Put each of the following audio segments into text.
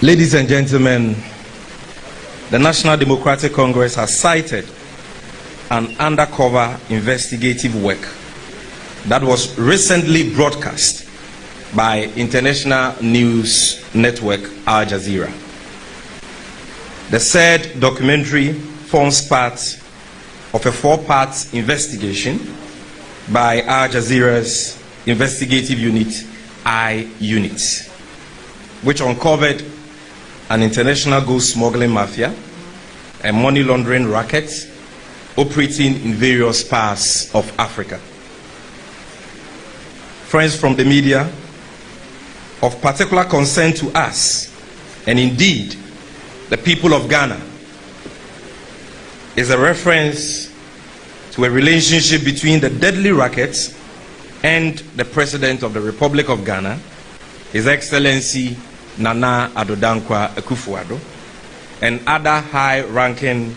Ladies and gentlemen, the National Democratic Congress has cited an undercover investigative work that was recently broadcast by international news network Al Jazeera. The said documentary forms part of a four-part investigation by Al Jazeera's investigative unit, I-Unit, which uncovered an international gold smuggling mafia and money laundering racket operating in various parts of Africa. Friends from the media, of particular concern to us, and indeed the people of Ghana, is a reference to a relationship between the deadly racket and the President of the Republic of Ghana, His Excellency Nana Addo Akuffo Addo, and other high-ranking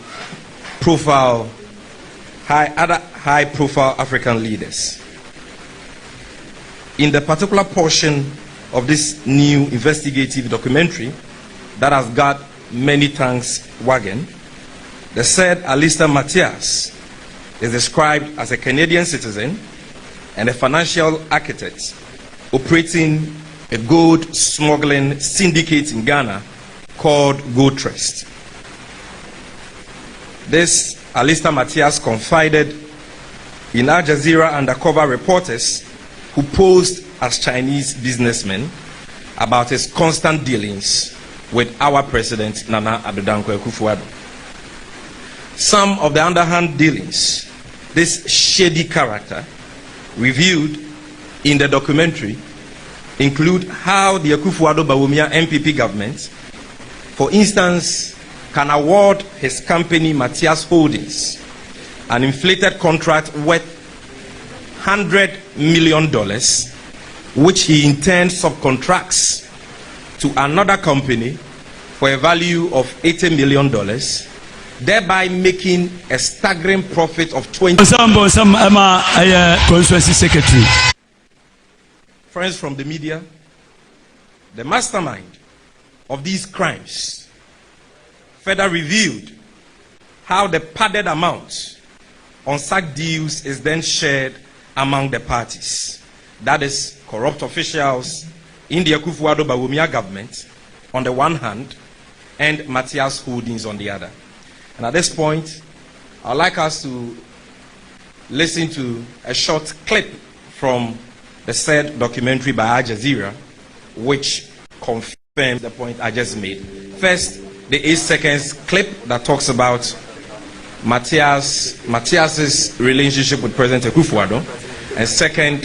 high-profile African leaders. In the particular portion of this new investigative documentary that has got many thanks wagon, the said Alistair Matthias is described as a Canadian citizen and a financial architect operating a gold smuggling syndicate in Ghana called Gold Trust. This Alistair Matthias confided in Al Jazeera undercover reporters who posed as Chinese businessmen about his constant dealings with our President Nana Addo Akuffo Addo. Some of the underhand dealings this shady character reviewed in the documentary include how the Akuffo Addo Bawumia MPP government, for instance, can award his company Matthias Holdings an inflated contract worth $100 million, which he intends subcontracts to another company for a value of $80 million, thereby making a staggering profit of 20. Constituency Secretary. Friends from the media, the mastermind of these crimes further revealed how the padded amount on such deals is then shared among the parties. That is, corrupt officials in the Akuffo Addo Bawumia government on the one hand and Matthias Holdings on the other. And at this point, I'd like us to listen to a short clip from the said documentary by Al Jazeera, which confirms the point I just made. First, the 8 seconds clip that talks about Matthias's relationship with President Akuffo Addo, and second,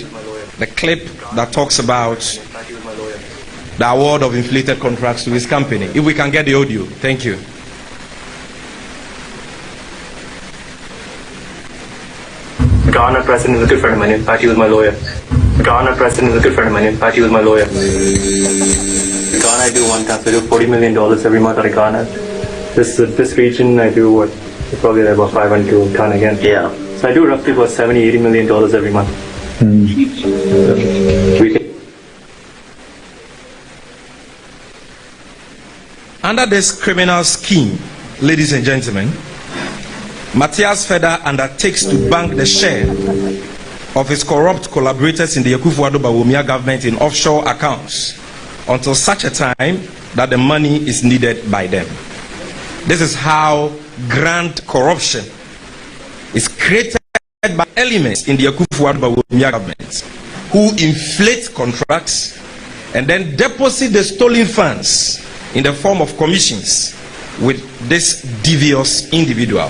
the clip that talks about the award of inflated contracts to his company. If we can get the audio, thank you. Ghana president is a good friend of mine. In fact, he was my lawyer. Ghana president is a good friend of mine. In fact, he was my lawyer. Ghana, I do one task. I do $40 million every month out of Ghana. This region, I do what? Probably like about 500 to a ton again. Yeah. So I do roughly about $70-80 million every month. Under this criminal scheme, ladies and gentlemen, Matthias further undertakes to bank the share of his corrupt collaborators in the Akuffo Addo Bawumia government in offshore accounts until such a time that the money is needed by them. This is how grand corruption is created by elements in the Akuffo Addo Bawumia government who inflate contracts and then deposit the stolen funds in the form of commissions with this devious individual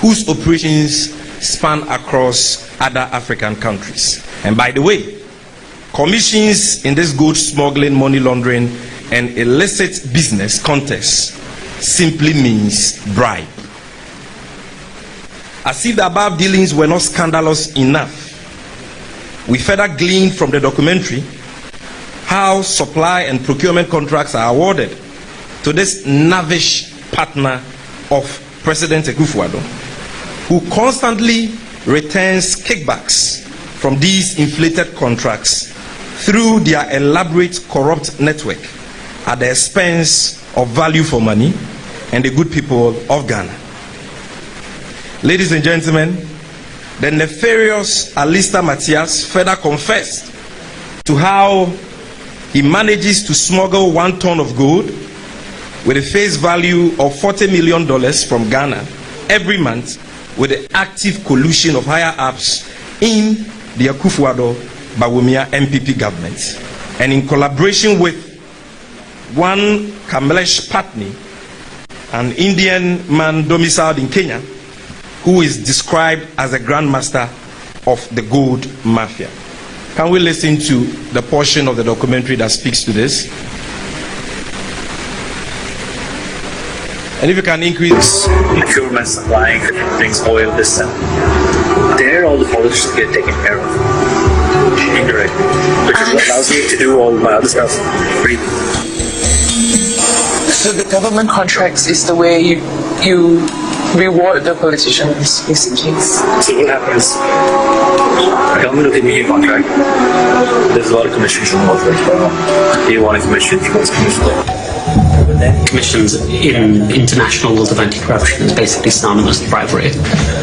whose operations span across other African countries. And by the way, commissions in this gold smuggling, money laundering, and illicit business context simply means bribe. As if the above dealings were not scandalous enough, we further gleaned from the documentary how supply and procurement contracts are awarded to this lavish partner of President Akuffo Addo, who constantly returns kickbacks from these inflated contracts through their elaborate corrupt network at the expense of value for money and the good people of Ghana. Ladies and gentlemen, the nefarious Alistair Matthias further confessed to how he manages to smuggle 1 ton of gold with a face value of $40 million from Ghana every month, with the active collusion of higher ups in the Akuffo Addo Bawumia MPP government, and in collaboration with one Kamlesh Patni, an Indian man domiciled in Kenya, who is described as a grandmaster of the gold mafia. Can we listen to the portion of the documentary that speaks to this? And if you can increase... Procurement, supplying things, oil, this and there, all the politicians get taken care of. Indirect. Which is what allows me to do all my other stuff freely. So the government contracts is the way you reward the politicians, basically. So what happens? The government will give me a contract. There's a lot of commissions involved. You want a commission, you want a commission. Commissions in international laws of anti-corruption is basically synonymous with bribery.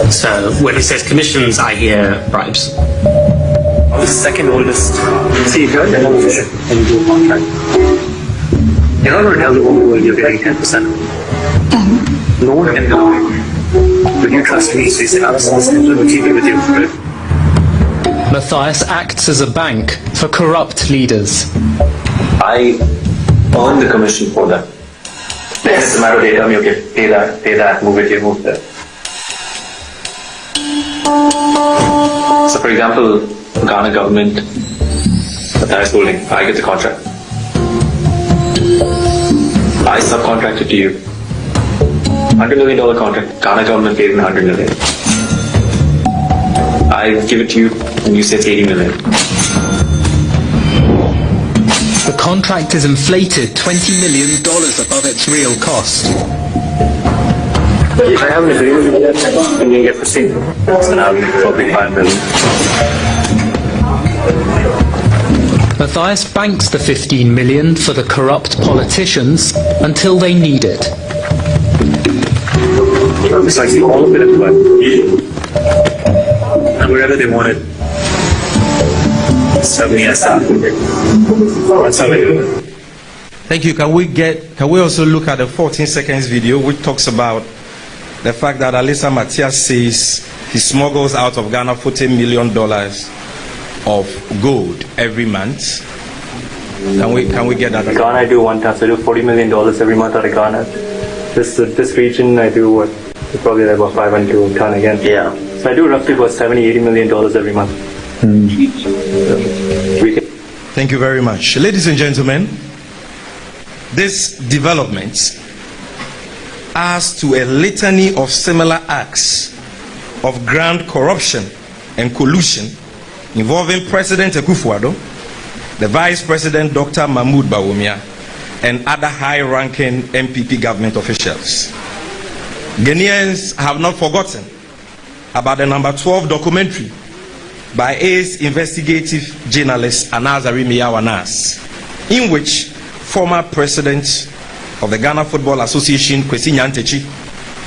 So when it says commissions, I hear bribes. The second oldest. See, if you're a politician and you do a contract, you're not going to tell the whole world you're getting 10%. No one can tell you. But you trust me, so you say, I'm going to keep it with you. Matthias acts as a bank for corrupt leaders. I earn the commission for that. Then it's a matter of they tell me, okay, pay that, move it here, move there. So for example, Ghana government, Matthias holding, I get the contract. I subcontracted to you. $100 million contract, Ghana government paid me $100 million. I give it to you and you say it's $80 million. The contract is inflated $20 million above its real cost. If I have an agreement with that, then you get proceed. So now we probably $5 million. Matthias banks the $15 million for the corrupt politicians until they need it. It's like all of it at once. And wherever they want it, sub me as that. That's how I do it. Thank you. Can we also look at the 14 seconds video which talks about the fact that Alistair Matthias says he smuggles out of Ghana $40 million of gold every month? Can we get that? In Ghana I do one time, so I do $40 million every month out of Ghana. This region I do what? Probably like about 500 ton again. Yeah. So I do roughly about $70-80 million every month. Thank you very much. Ladies and gentlemen, this development adds to a litany of similar acts of grand corruption and collusion involving President Akuffo Addo, the Vice President Dr. Mahmoud Bawumia, and other high-ranking MPP government officials. Ghanaians have not forgotten about the number 12 documentary by ace investigative journalist Anazari Miyawanas, in which former president of the Ghana Football Association, Kwesi Nyantechi,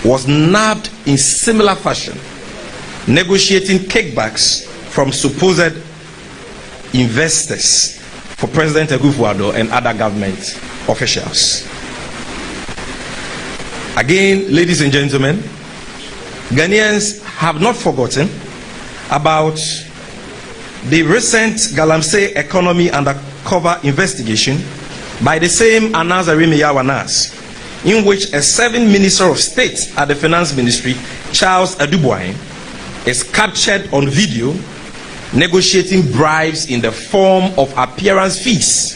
was nabbed in similar fashion, negotiating kickbacks from supposed investors for President Akuffo Addo and other government officials. Again, ladies and gentlemen, Ghanaians have not forgotten about the recent Galamsey economy undercover investigation by the same Anazari Miyawanas, in which a 7th Minister of State at the Finance Ministry, Charles Adubuain, is captured on video negotiating bribes in the form of appearance fees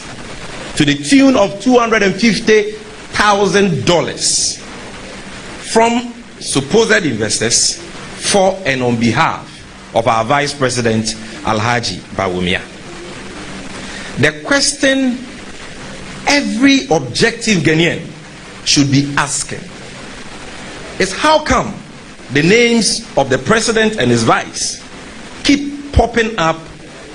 to the tune of $250,000 from supposed investors for and on behalf of our Vice President Alhaji Bawumia. The question every objective Ghanaian should be asking is how come the names of the President and his Vice keep popping up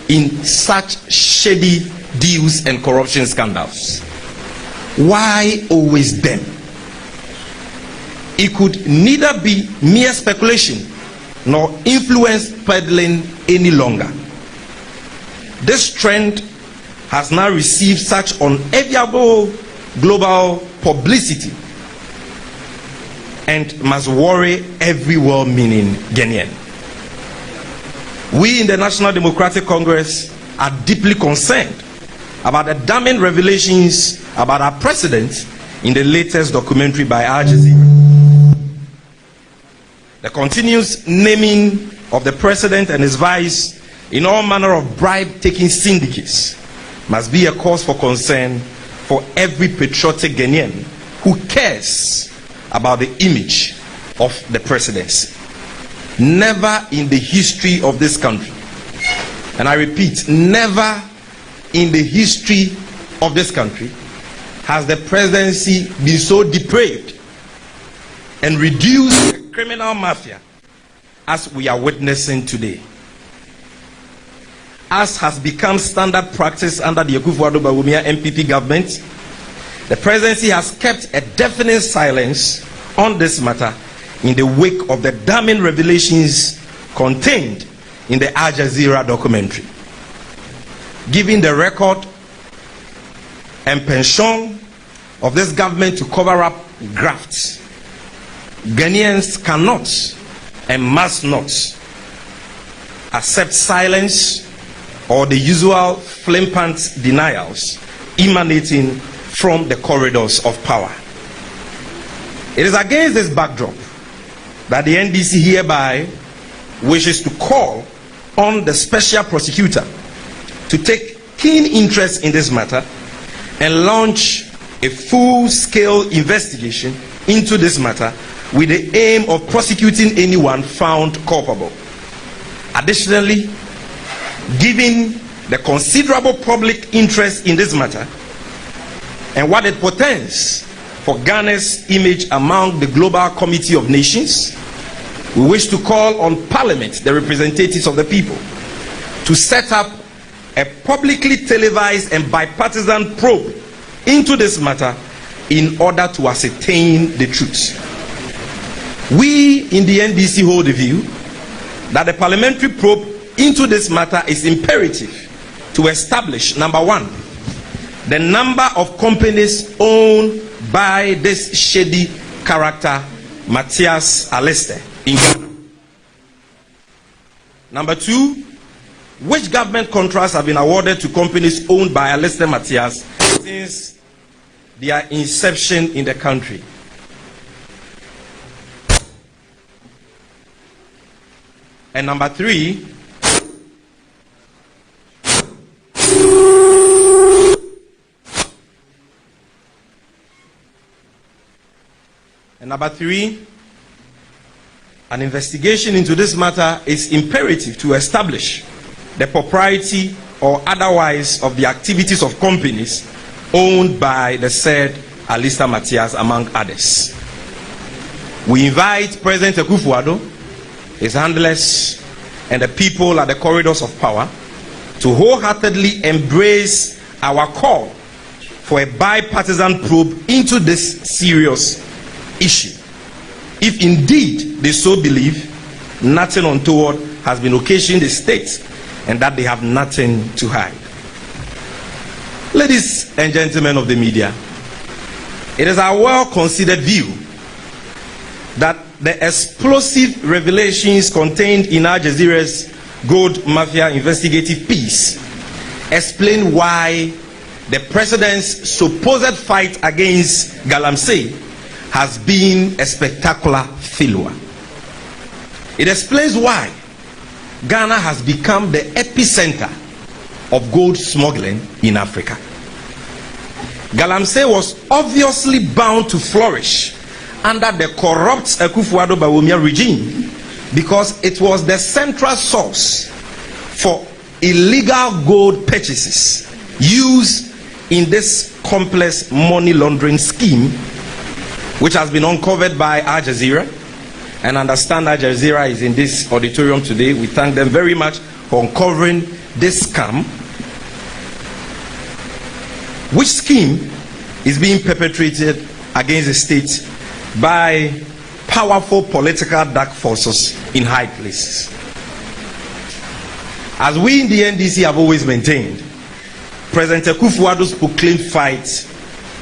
in such shady deals and corruption scandals? Why always them? It could neither be mere speculation nor influence peddling any longer. This trend has now received such unenviable global publicity and must worry every well-meaning Ghanaian. We in the National Democratic Congress are deeply concerned about the damning revelations about our president in the latest documentary by Jazeera. The continuous naming of the president and his vice in all manner of bribe-taking syndicates must be a cause for concern for every patriotic Ghanaian who cares about the image of the presidency. Never in the history of this country, and I repeat, never in the history of this country has the presidency been so depraved and reduced to a criminal mafia as we are witnessing today. As has become standard practice under the Akuffo Addo MPP government, the presidency has kept a deafening silence on this matter in the wake of the damning revelations contained in the Jazeera documentary. Given the record and penchant of this government to cover up grafts, Ghanaians cannot and must not accept silence or the usual flippant denials emanating from the corridors of power. It is against this backdrop that the NDC hereby wishes to call on the special prosecutor to take keen interest in this matter and launch a full-scale investigation into this matter with the aim of prosecuting anyone found culpable. Additionally, given the considerable public interest in this matter and what it portends for Ghana's image among the global community of nations, we wish to call on Parliament, the representatives of the people, to set up a publicly televised and bipartisan probe into this matter in order to ascertain the truth. We in the NDC hold the view that the parliamentary probe into this matter is imperative to establish, number one, the number of companies owned by this shady character, Matthias Aliste, in Ghana. Number two, which government contracts have been awarded to companies owned by Aliste Matthias since their inception in the country. And number three, an investigation into this matter is imperative to establish the propriety or otherwise of the activities of companies owned by the said Aliste Matthias, among others. We invite President Akuffo Addo, his handlers, and the people at the corridors of power to wholeheartedly embrace our call for a bipartisan probe into this serious issue. If indeed they so believe, nothing untoward has been occasioned the state and that they have nothing to hide. Ladies and gentlemen of the media, it is our well-considered view that the explosive revelations contained in Al Jazeera's Gold Mafia investigative piece explain why the president's supposed fight against Galamsey has been a spectacular failure. It explains why Ghana has become the epicenter of gold smuggling in Africa. Galamsey was obviously bound to flourish under the corrupt Akuffo Addo regime because it was the central source for illegal gold purchases used in this complex money laundering scheme, which has been uncovered by Al Jazeera. And understand Al Jazeera is in this auditorium today. We thank them very much for uncovering this scam, which scheme is being perpetrated against the state by powerful political dark forces in high places. As we in the NDC have always maintained, President Akuffo Addo's proclaimed fight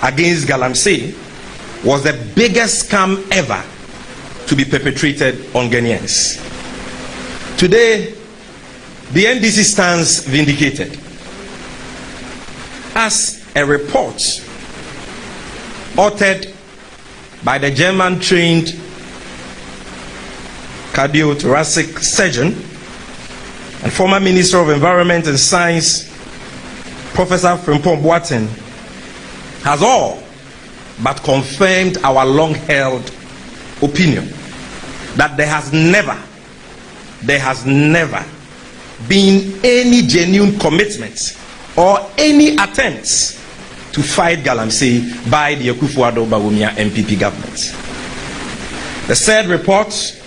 against Galamsey was the biggest scam ever to be perpetrated on Ghanaians. Today, the NDC stands vindicated as a report authored by the German-trained cardiothoracic surgeon and former Minister of Environment and Science, Professor Frimpong, has all but confirmed our long-held opinion that there has never been any genuine commitment or any attempts to fight Galamsey by the Akuffo Addo Bawumia MPP government. The said report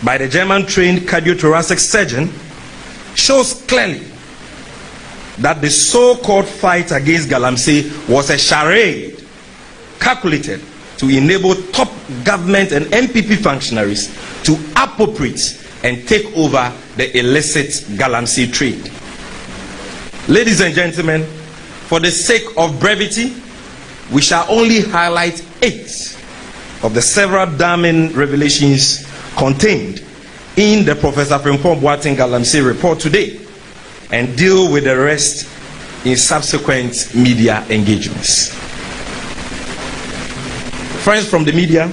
by the German-trained cardiothoracic surgeon shows clearly that the so-called fight against Galamsey was a charade calculated to enable top government and MPP functionaries to appropriate and take over the illicit Galamsey trade. Ladies and gentlemen, for the sake of brevity, we shall only highlight 8 of the several damning revelations contained in the Professor Frimpong Galamsey report today, and deal with the rest in subsequent media engagements. Friends from the media,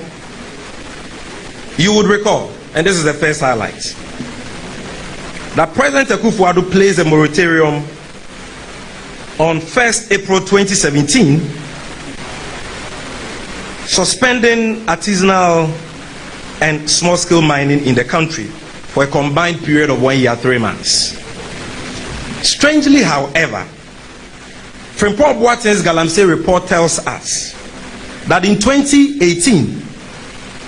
you would recall, and this is the first highlight, that President Akuffo Addo placed a moratorium on 1st April 2017, suspending artisanal and small-scale mining in the country for a combined period of 1 year, 3 months. Strangely, however, Frimpong Galamsey report tells us that in 2018,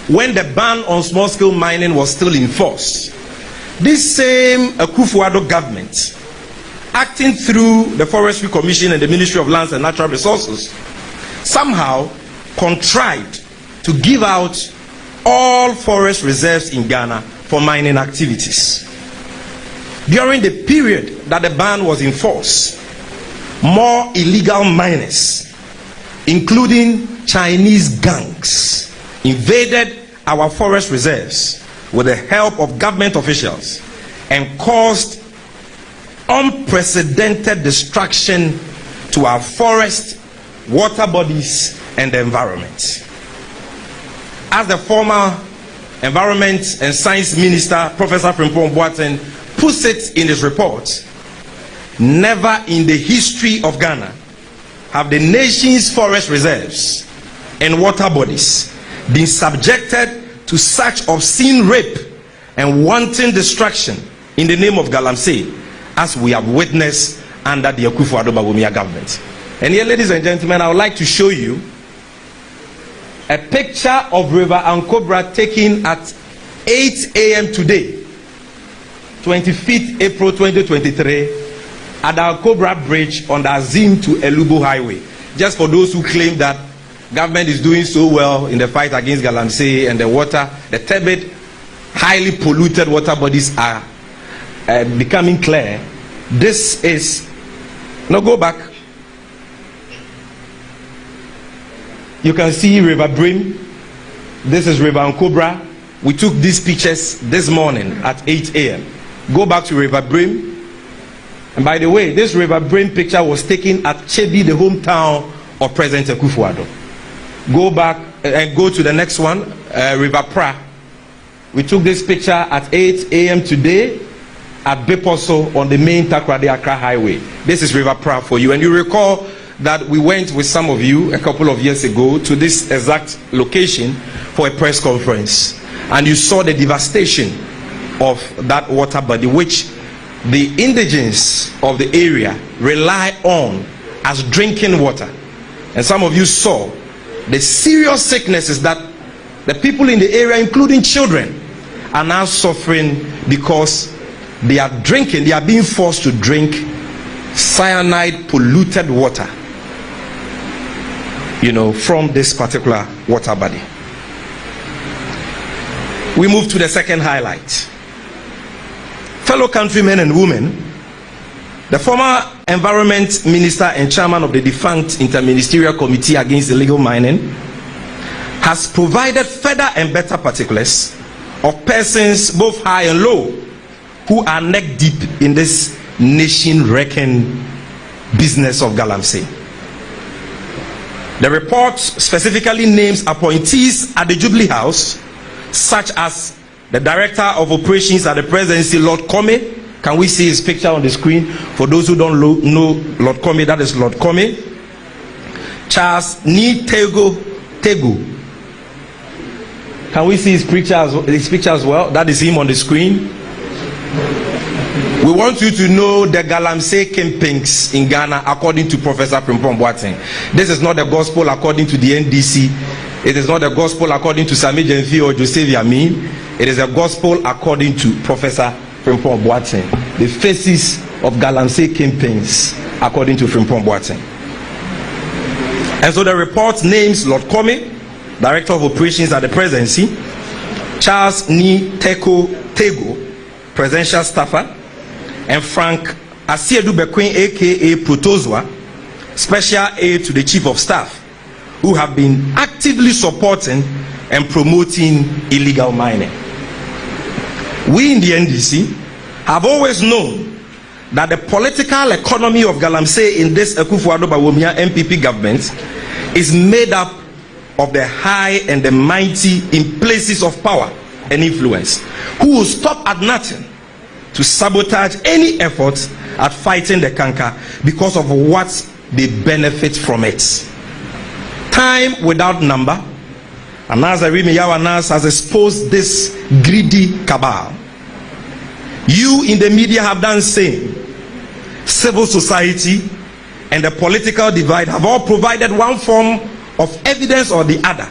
when the ban on small-scale mining was still in force, this same Akuffo Addo government, acting through the Forestry Commission and the Ministry of Lands and Natural Resources, somehow contrived to give out all forest reserves in Ghana for mining activities. During the period that the ban was in force, more illegal miners, including Chinese gangs, invaded our forest reserves with the help of government officials and caused unprecedented destruction to our forest, water bodies, and the environment. As the former Environment and Science Minister, Professor Frimpong puts it in his report, never in the history of Ghana have the nation's forest reserves and water bodies been subjected to such obscene rape and wanton destruction in the name of Galamsey as we have witnessed under the Akuffo Addo Bawumia government. And here, ladies and gentlemen, I would like to show you a picture of River Ankobra taken at 8 a.m. today, 25th April 2023, at the Ankobra Bridge on the Azim to Elubo Highway. Just for those who claim that government is doing so well in the fight against Galamsey and the water, the turbid, highly polluted water bodies are becoming clear. This is, now go back. You can see River Brim. This is River Ankobra. We took these pictures this morning at 8 a.m. Go back to River Brim. And by the way, this River Brim picture was taken at Chebi, the hometown of President Akuffo Addo. Go back and go to the next one, River Pra. We took this picture at 8 a.m. today at Beposo on the main Takoradi-Accra highway. This is River Pra for you. And you recall that we went with some of you a couple of years ago to this exact location for a press conference. And you saw the devastation of that water body, which the indigents of the area rely on as drinking water. And some of you saw the serious sicknesses that the people in the area, including children, are now suffering because they are being forced to drink cyanide polluted water. from this particular water body. We move to the second highlight. Fellow countrymen and women, the former Environment Minister and Chairman of the defunct Interministerial Committee Against Illegal Mining has provided further and better particulars of persons both high and low who are neck deep in this nation-wrecking business of Galamsey. The report specifically names appointees at the Jubilee House, such as the Director of Operations at the Presidency, Lord Comey. Can we see his picture on the screen? For those who don't know Lord Comey, that is Lord Comey. Charles Ni Tego. Can we see his picture as well? That is him on the screen. We want you to know the Galamsey kingpins in Ghana according to Professor Frimpong. This is not the gospel according to the NDC. It is not the gospel according to Sami Jenfi or Joseph Yamin. It is a gospel according to Professor Frimpong. The faces of Galamsey kingpins according to Frimpong. And so the report names Lord Comey, Director of Operations at the Presidency, Charles Ni Tego, Presidential Staffer, and Frank Asiedu Bekwin, aka Protozwa, Special Aide to the Chief of Staff, who have been actively supporting and promoting illegal mining. We in the NDC have always known that the political economy of Galamsey in this Akuffo Addo MPP government is made up of the high and the mighty in places of power and influence, who will stop at nothing to sabotage any effort at fighting the canker because of what they benefit from it. Time without number, Anazari Miyawanas has exposed this greedy cabal. You in the media have done the same. Civil society and the political divide have all provided one form of evidence or the other.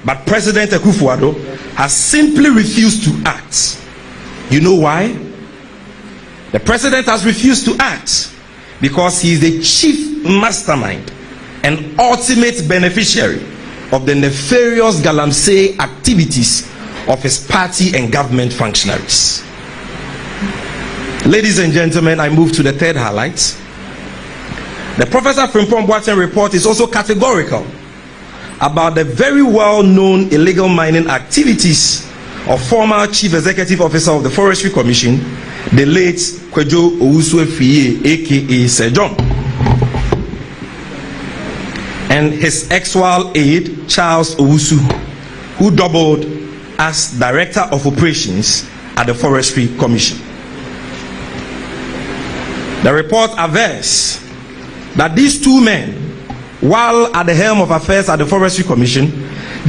But President Akuffo Addo has simply refused to act. You know why? The president has refused to act because he is the chief mastermind and ultimate beneficiary of the nefarious Galamsey activities of his party and government functionaries. Ladies and gentlemen, I move to the third highlight. The Professor Frimpong report is also categorical about the very well-known illegal mining activities of former Chief Executive Officer of the Forestry Commission, the late Kwejo Owusu-Efie, aka Sir John, and his ex-wal aide, Charles Owusu, who doubled as Director of Operations at the Forestry Commission. The report avers that these two men, while at the helm of affairs at the Forestry Commission,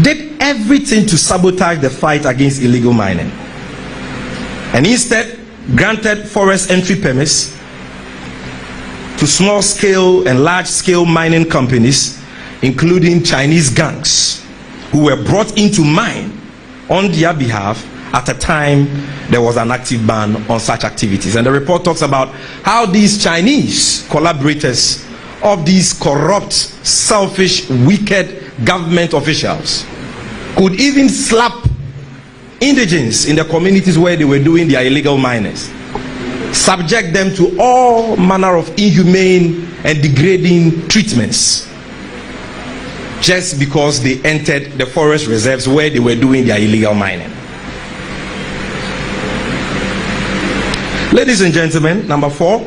did everything to sabotage the fight against illegal mining, and instead granted forest entry permits to small-scale and large-scale mining companies, including Chinese gangs, who were brought into mine on their behalf at a time there was an active ban on such activities. And the report talks about how these Chinese collaborators of these corrupt, selfish, wicked government officials could even slap indigents in the communities where they were doing their illegal minings, subject them to all manner of inhumane and degrading treatments, just because they entered the forest reserves where they were doing their illegal mining. Ladies and gentlemen, number 4,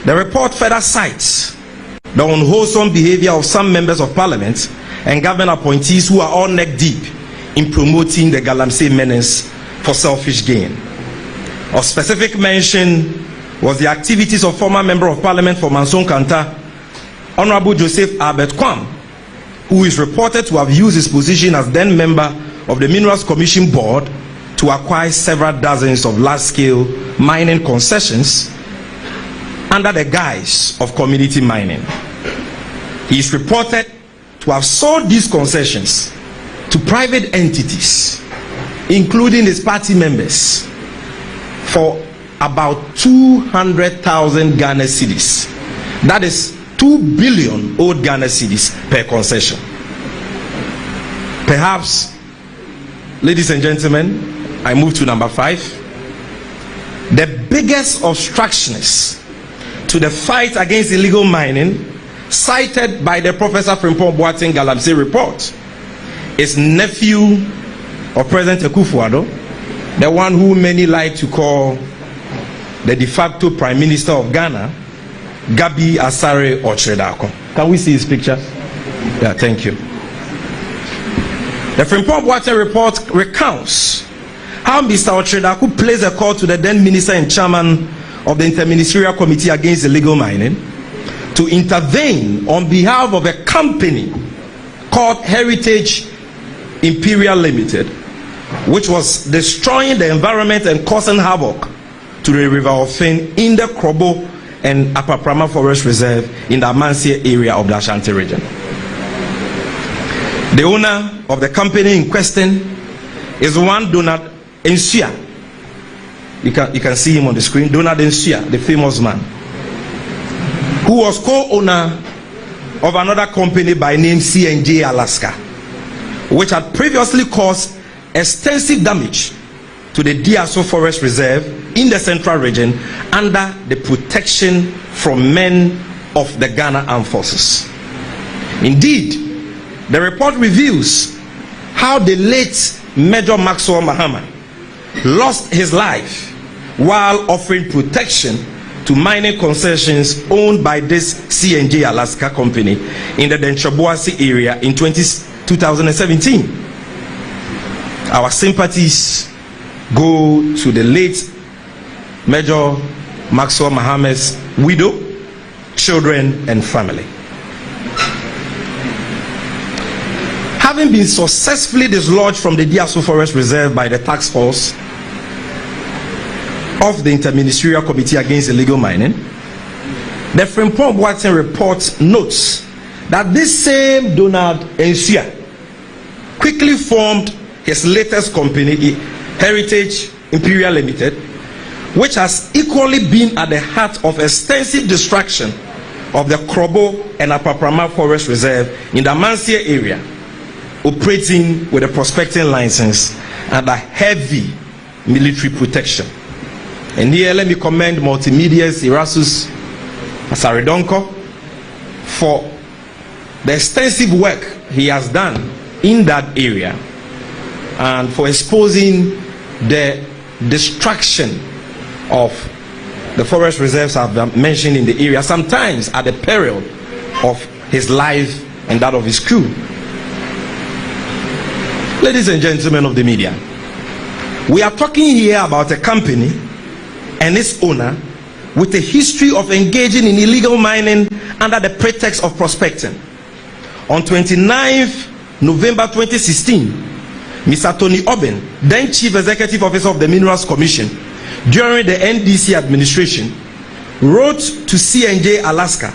the report further cites the unwholesome behavior of some members of parliament and government appointees who are all neck deep in promoting the Galamsey menace for selfish gain. Of specific mention was the activities of former member of parliament for Manso Kanta, Honorable Joseph Albert Kwam, who is reported to have used his position as then member of the Minerals Commission Board to acquire several dozens of large-scale mining concessions under the guise of community mining. He is reported to have sold these concessions to private entities, including his party members, for about 200,000 Ghana cedis. That is 2 billion old Ghana cedis per concession. Perhaps, ladies and gentlemen, I move to number 5. The biggest obstructionist to the fight against illegal mining, cited by the Professor Frimpong Galamsey report, is nephew of President Akuffo Addo, the one who many like to call the de facto Prime Minister of Ghana, Gabi Asare Ochredako. Can we see his picture? Yeah, thank you. The Frimpong report recounts how Mr. Ochredako placed a call to the then minister and chairman of the Interministerial Committee Against Illegal Mining to intervene on behalf of a company called Heritage Imperial Limited, which was destroying the environment and causing havoc to the River Ofin in the Krobo and Upper Prama Forest Reserve in the Manso area of the Ashanti region. The owner of the company in question is one Donald Nsia. You can see him on the screen. Donald Nsia, the famous man, who was co-owner of another company by name CNJ Alaska, which had previously caused extensive damage to the Diaso Forest Reserve in the central region under the protection from men of the Ghana Armed Forces. Indeed, the report reveals how the late Major Maxwell Mahama lost his life while offering protection to mining concessions owned by this CNJ Alaska company in the Denchaboasi area in 2017. Our sympathies go to the late Major Maxwell Mahama's widow, children, and family. Having been successfully dislodged from the Diaso Forest Reserve by the task force of the Interministerial Committee Against Illegal Mining, the Frimpong report notes that this same Donald Nsia quickly formed his latest company, Heritage Imperial Limited, which has equally been at the heart of extensive destruction of the Krobo and Upper Prama Forest Reserve in the Manso area, operating with a prospecting license and a heavy military protection. And here let me commend Multimedia's Erasmus Asaridonko for the extensive work he has done in that area and for exposing the destruction of the forest reserves I've mentioned in the area, sometimes at the peril of his life and that of his crew. Ladies and gentlemen of the media, we are talking here about a company and its owner with a history of engaging in illegal mining under the pretext of prospecting. On 29th November 2016, Mr. Tony Oben, then Chief Executive Officer of the Minerals Commission during the NDC administration, wrote to CNJ Alaska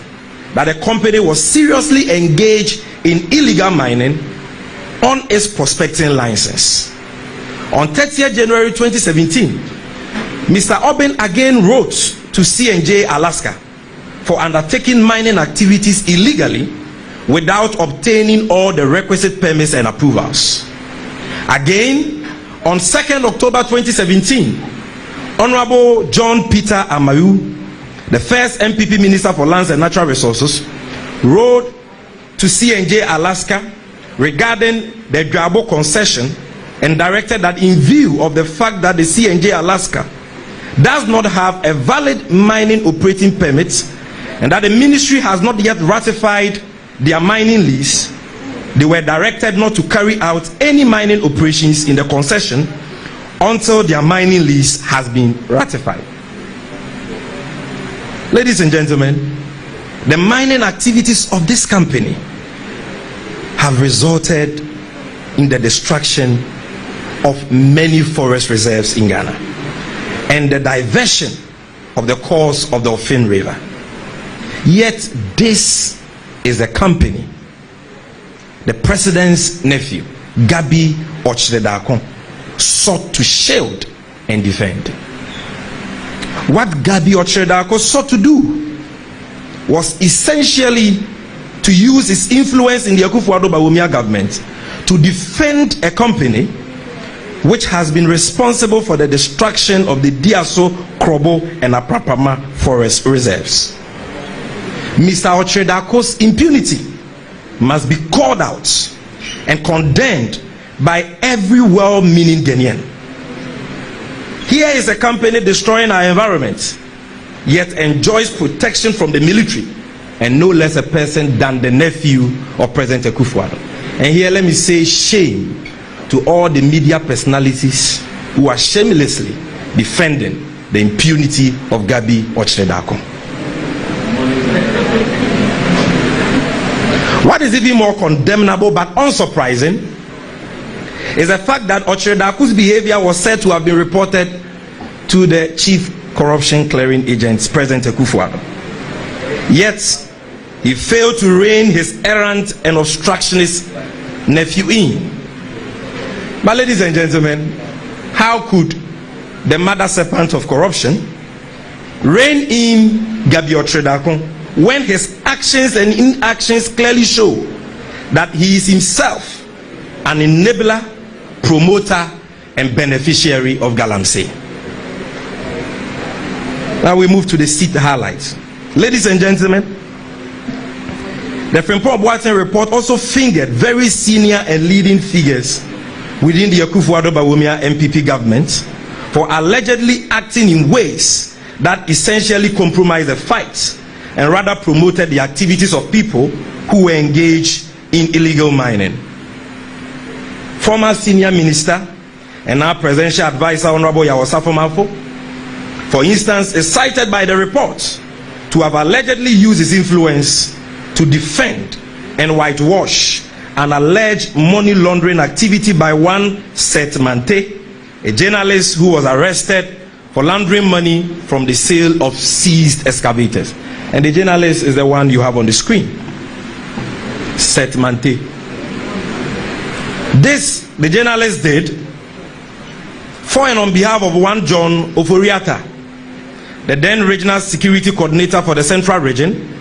that the company was seriously engaged in illegal mining on its prospecting license. On 30th January 2017, Mr. Oben again wrote to CNJ Alaska for undertaking mining activities illegally without obtaining all the requisite permits and approvals. Again, on 2nd October 2017, Honorable John Peter Amayu, the first MPP Minister for Lands and Natural Resources, wrote to CNJ Alaska regarding the Dwabo concession and directed that in view of the fact that the CNJ Alaska does not have a valid mining operating permit and that the ministry has not yet ratified their mining lease, they were directed not to carry out any mining operations in the concession until their mining lease has been ratified. Ladies and gentlemen, the mining activities of this company have resulted in the destruction of many forest reserves in Ghana and the diversion of the course of the Ofin River. Yet this is the company the president's nephew, Gabi Ochredako, sought to shield and defend. What Gabi Ochredako sought to do was essentially to use his influence in the Akuffo Addo Bawumia government to defend a company which has been responsible for the destruction of the Diaso, Krobo, and Aprapama forest reserves. Mr. Ochredako's impunity must be called out and condemned by every well-meaning Ghanaian. Here is a company destroying our environment, yet enjoys protection from the military, and no less a person than the nephew of President Akuffo Addo. And here let me say shame to all the media personalities who are shamelessly defending the impunity of Gabi Ochredako. What is even more condemnable but unsurprising is the fact that Ochredako's behavior was said to have been reported to the chief corruption clearing agent, President Akuffo Addo. Yet, he failed to rein his errant and obstructionist nephew in. But ladies and gentlemen, how could the mother serpent of corruption rein in Gabi Ochredako when his actions and inactions clearly show that he is himself an enabler, promoter, and beneficiary of Galamsey? Now we move to the seat highlights. Ladies and gentlemen, the Frimpong report also fingered very senior and leading figures within the Akuffo Addo Bawumia MPP government for allegedly acting in ways that essentially compromised the fight and rather promoted the activities of people who were engaged in illegal mining. Former senior minister and now presidential advisor Honorable Yawosafo Manso, for instance, is cited by the report to have allegedly used his influence to defend and whitewash an alleged money laundering activity by one Seth Mante, a journalist who was arrested for laundering money from the sale of seized excavators. And the journalist is the one you have on the screen, Seth Mante. This, the journalist did for and on behalf of one John Oforiata, the then regional security coordinator for the Central Region,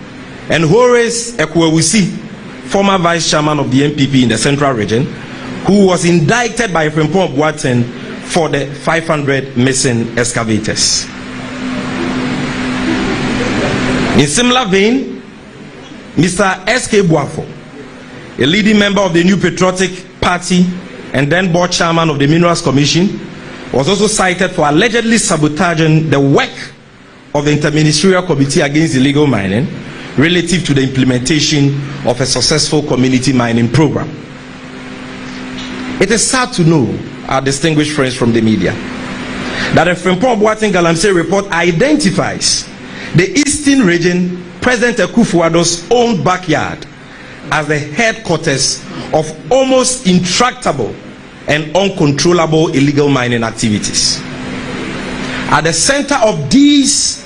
and Horace Ekwewusi, former vice chairman of the MPP in the Central Region, who was indicted by Frimpong for the 500 missing excavators. In similar vein, Mr. S.K. Buafo, a leading member of the New Patriotic Party and then board chairman of the Minerals Commission, was also cited for allegedly sabotaging the work of the Interministerial Committee Against Illegal Mining relative to the implementation of a successful community mining program. It is sad to know, our distinguished friends from the media, that the Frimpong Galamsey report identifies the Eastern Region, President Akuffo Addo's own backyard, as the headquarters of almost intractable and uncontrollable illegal mining activities. At the center of these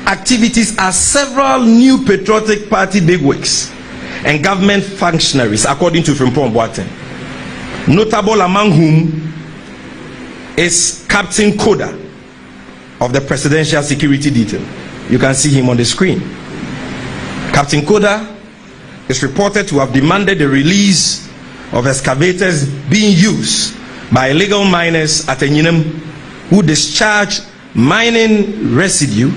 activities are several New Patriotic Party bigwigs and government functionaries, according to Frimpong. Notable among whom is Captain Koda of the Presidential Security Detail. You can see him on the screen. Captain Koda is reported to have demanded the release of excavators being used by illegal miners at Enyinem who discharge mining residue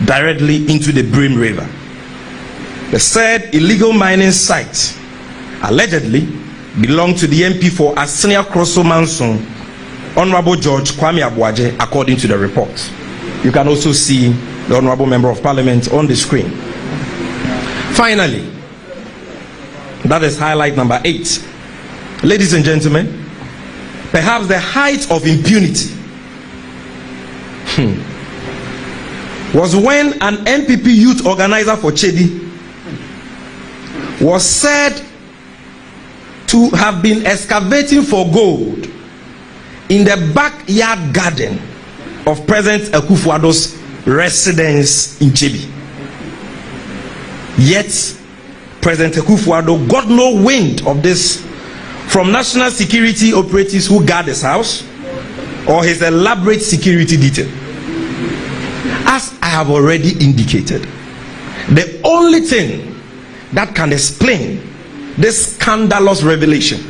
directly into the Brim River. The said illegal mining site allegedly belonged to the MP for Asenia Kroso Manso, Honorable George Kwame Abuaje, according to the report. You can also see the Honorable Member of Parliament on the screen. Finally, that is highlight number 8. Ladies and gentlemen, perhaps the height of impunity was when an MPP youth organizer for Chedi was said to have been excavating for gold in the backyard garden of President Akuffo Addo's residence in Chebi. Yet, President Akuffo Addo got no wind of this from national security operatives who guard his house or his elaborate security detail. As I have already indicated, The only thing that can explain this scandalous revelation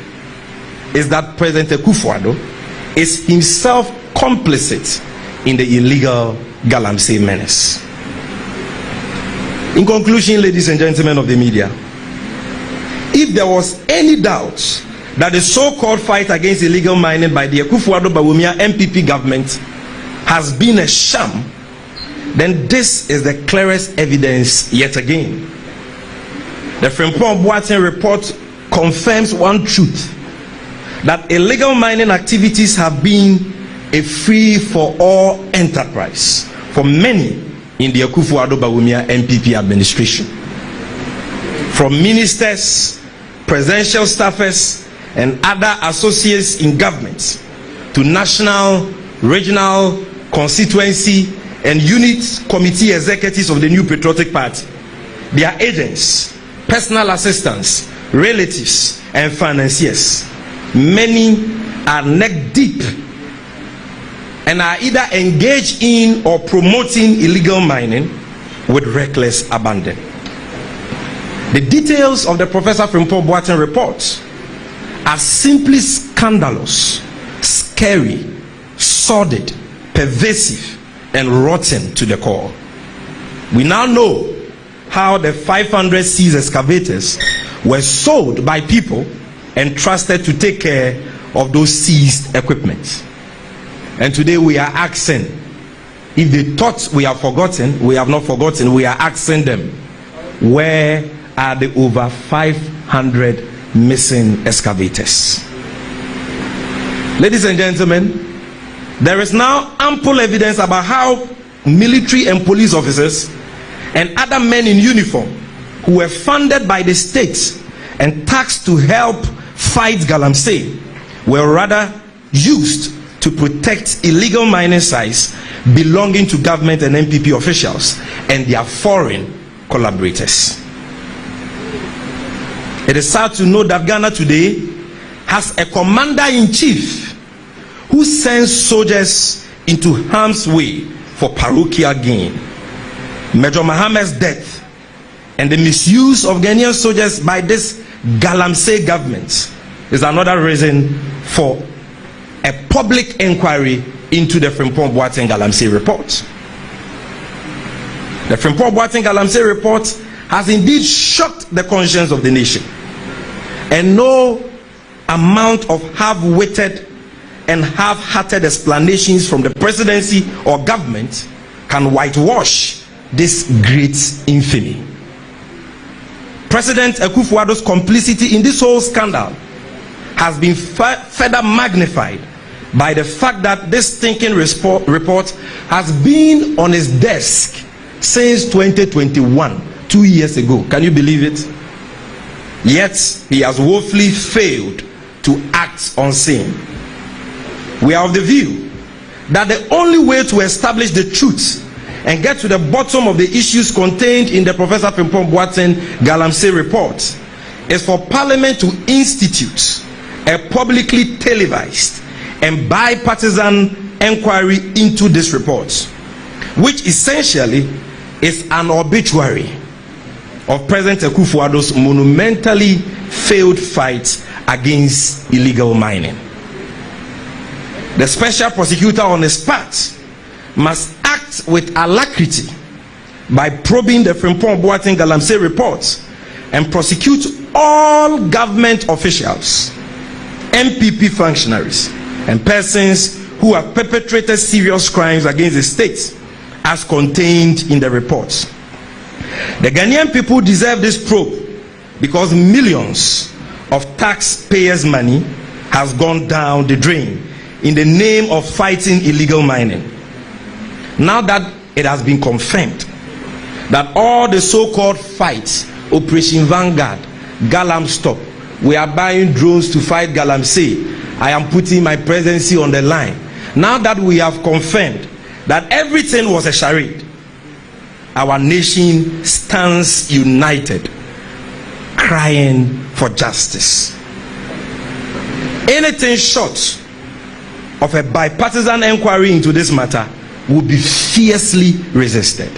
is that President Akuffo Addo is himself complicit in the illegal Galamsey menace. In conclusion, ladies and gentlemen of the media, if there was any doubt that the so-called fight against illegal mining by the Akuffo Addo Bawumia MPP government has been a sham, then this is the clearest evidence yet again. The Frimpong report confirms one truth, that illegal mining activities have been a free-for-all enterprise for many in the Akuffo Addo Bawumia MPP administration. From ministers, presidential staffers, and other associates in government, to national, regional, constituency, and unit committee executives of the New Patriotic Party, their agents, personal assistants, relatives, and financiers. Many are neck deep and are either engaged in or promoting illegal mining with reckless abandon. The details of the Professor Frimpong report are simply scandalous, scary, sordid, pervasive, and rotten to the core. We now know how the 500 seized excavators were sold by people entrusted to take care of those seized equipment. And today we are asking, if they thought we have forgotten, we have not forgotten. We are asking them, where are the over 500 missing excavators? Ladies and gentlemen, there is now ample evidence about how military and police officers and other men in uniform who were funded by the state and taxed to help fight Galamsey were rather used to protect illegal mining sites belonging to government and MPP officials and their foreign collaborators. It is sad to know that Ghana today has a commander-in-chief who sends soldiers into harm's way for parochial gain. Major Mohammed's death and the misuse of Ghanaian soldiers by this Galamsey government is another reason for a public inquiry into the Frimpong Galamsey report. The Frimpong Galamsey report has indeed shocked the conscience of the nation, and no amount of half-witted and half-hearted explanations from the presidency or government can whitewash this great infamy. President Akuffo Addo's complicity in this whole scandal has been further magnified by the fact that this stinking report has been on his desk since 2021, 2 years ago. Can you believe it? Yet he has woefully failed to act on sin. We are of the view that the only way to establish the truth and get to the bottom of the issues contained in the Professor Frimpong Galamsey report is for Parliament to institute a publicly televised and bipartisan inquiry into this report, which essentially is an obituary of President Akuffo Addo's monumentally failed fight against illegal mining. The special prosecutor on his part must act with alacrity by probing the Frimpong Galamsey report and prosecute all government officials, MPP functionaries, and persons who have perpetrated serious crimes against the state as contained in the report. The Ghanaian people deserve this probe because millions of taxpayers' money has gone down the drain in the name of fighting illegal mining. Now that it has been confirmed that all the so-called fights, Operation Vanguard, Galamstop, we are buying drones to fight Galamsey, I am putting my presidency on the line. Now that we have confirmed that everything was a charade, our nation stands united, crying for justice. Anything short of a bipartisan inquiry into this matter will be fiercely resisted.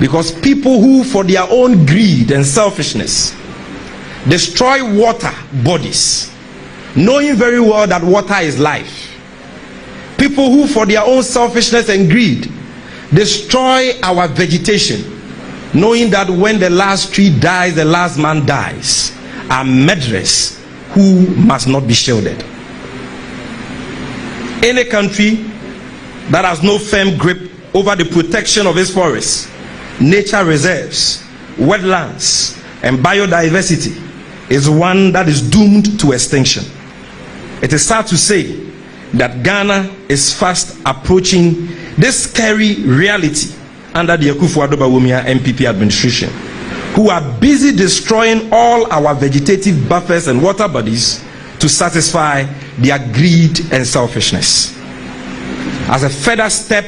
Because people who, for their own greed and selfishness, destroy water bodies, knowing very well that water is life. People who, for their own selfishness and greed, destroy our vegetation, knowing that when the last tree dies, the last man dies, are murderers who must not be shielded. Any country that has no firm grip over the protection of its forests, nature reserves, wetlands, and biodiversity is one that is doomed to extinction. It is sad to say that Ghana is fast approaching this scary reality under the Akuffo Addo MPP administration, who are busy destroying all our vegetative buffers and water bodies to satisfy their greed and selfishness. As a further step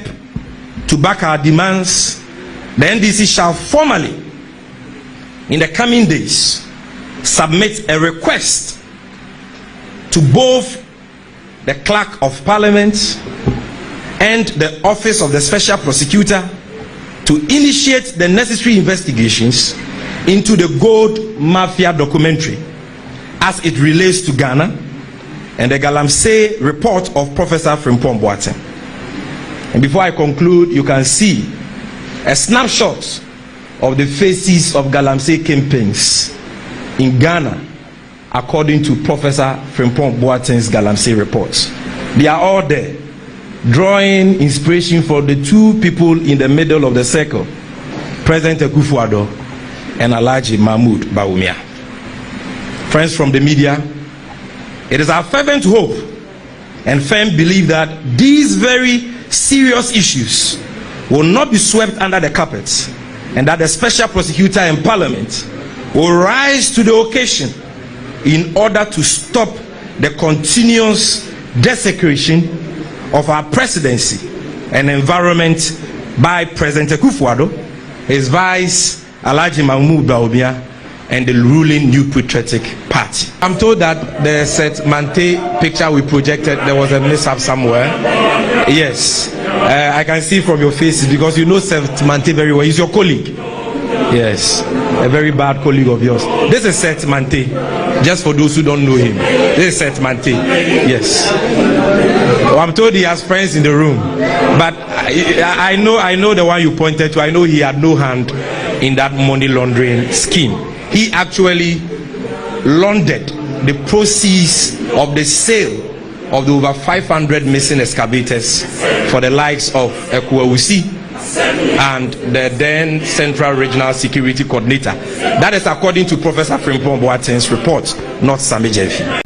to back our demands, the NDC shall formally, in the coming days, submit a request to both the Clerk of Parliament and the Office of the Special Prosecutor to initiate the necessary investigations into the gold mafia documentary as it relates to Ghana and the Galamsey report of Professor Frimpong. And before I conclude, you can see a snapshot of the faces of Galamsey kingpins in Ghana according to Professor Frimpong Galamsey reports. They are all there, drawing inspiration for the two people in the middle of the circle, President Akuffo Addo and Alhaji Mahmoud Bawumia. Friends from the media, it is our fervent hope and firm belief that these very serious issues will not be swept under the carpet, and that the Special Prosecutor and Parliament will rise to the occasion in order to stop the continuous desecration of our presidency and environment by President Akuffo Addo, his vice Alhaji Mahmoud Bawumia, and the ruling New Patriotic Party. I'm told that the Seth Mante picture we projected, there was a mishap somewhere. Yes, I can see from your faces because you know Seth Mante very well. He's your colleague. Yes, a very bad colleague of yours. This is Seth Mante, just for those who don't know him. This is Seth Mante. Yes. Well, I'm told he has friends in the room, but I know the one you pointed to. I know he had no hand in that money laundering scheme. He actually laundered the proceeds of the sale of the over 500 missing excavators for the likes of Akuffo and the then Central Regional Security Coordinator. That is according to Professor Frimpong report, not Sami Jefi.